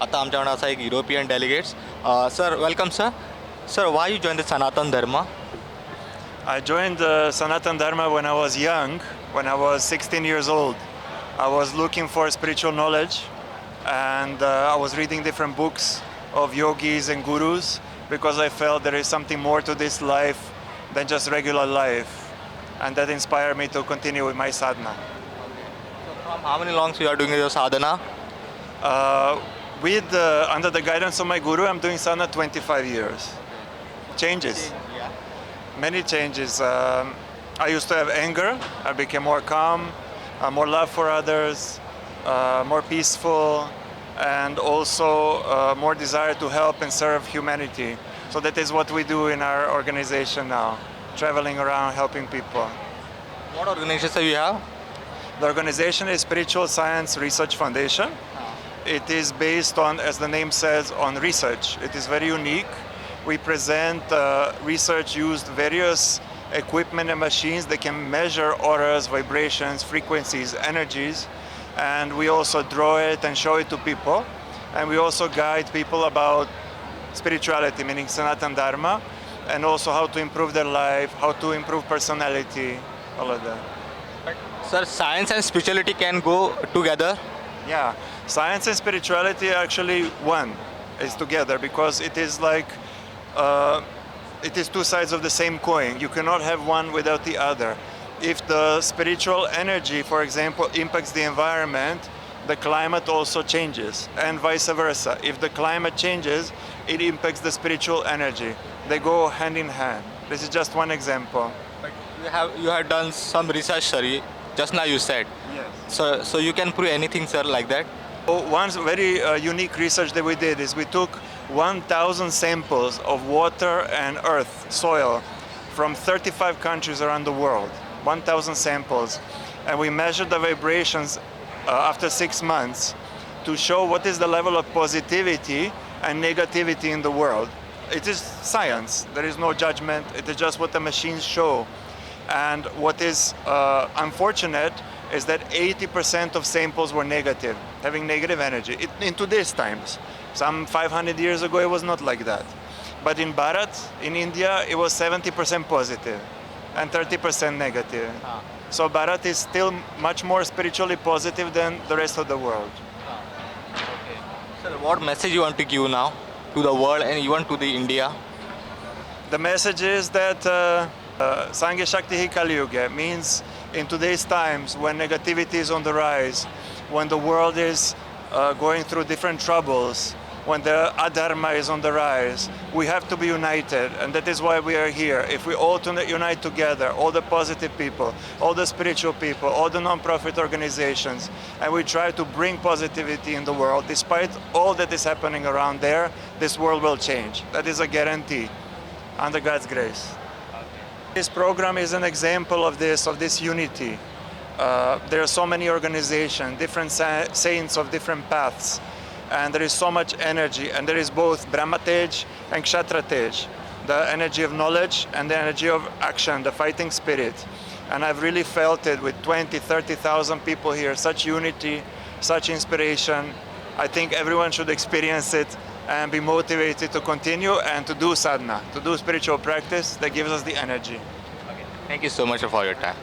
आता आमच्याकडे असा एक European delegates. Sir welcome sir. Sir why you join the Sanatan Dharma? I joined the Sanatan Dharma when I was young, when I was 16 years old. I was looking for spiritual knowledge and I was reading different books of yogis and gurus because I felt there is something more to this life than just regular life. And that inspired me to continue with my sadhana. So from how many longs you are doing your sadhana? Under the guidance of my guru, I'm doing sadhana 25 years. Changes. Yeah. Many changes. I used to have anger. I became more calm, more love for others, more peaceful, and also more desire to help and serve humanity. So that is what we do in our organization now, traveling around helping people. What organizations do you have? The organization is Spiritual Science Research Foundation. It is based on, as the name says, on research. It is very unique. We present research used various equipment and machines that can measure auras, vibrations, frequencies, energies, and we also draw it and show it to people. And we also guide people about spirituality, meaning Sanatan Dharma, and also how to improve their life, how to improve personality, all of that. Sir, science and spirituality can go together. Yeah, science and spirituality are actually one, is together, because it is like it is two sides of the same coin. You cannot have one without the other. If the spiritual energy, for example, impacts the environment, the climate also changes, and vice versa. If the climate changes, it impacts the spiritual energy. They go hand in hand. This is just one example. But you have done some research, sir. Just now you said. Yes. So you can prove anything, sir, like that. One very unique research that we did is we took 1,000 samples of water and earth, soil, from 35 countries around the world. 1,000 samples. And we measured the vibrations after 6 months to show what is the level of positivity and negativity in the world. It is science. There is no judgment. It is just what the machines show. And what is unfortunate is that 80% of samples were negative, having negative energy. In today's times, some 500 years ago, it was not like that. But in Bharat, in India, it was 70% positive and 30% negative. So Bharat is still much more spiritually positive than the rest of the world. Okay. Sir, what message you want to give now to the world and even to the India? The message is that Sangha Shakti Hi Kali Yuga means in today's times when negativity is on the rise, when the world is going through different troubles, when the adharma is on the rise, we have to be united, and that is why we are here. If we all unite together, all the positive people, all the spiritual people, all the non-profit organizations, and we try to bring positivity in the world, despite all that is happening around there, this world will change. That is a guarantee, under God's grace. This program is an example of this unity. There are so many organizations, different saints of different paths, and there is so much energy, and there is both Brahma Tej and Kshatriya Tej, the energy of knowledge and the energy of action, the fighting spirit. And I've really felt it with 20, 30,000 people here, such unity, such inspiration. I think everyone should experience it and be motivated to continue and to do sadhana, to do spiritual practice that gives us the energy. Thank you so much for your time.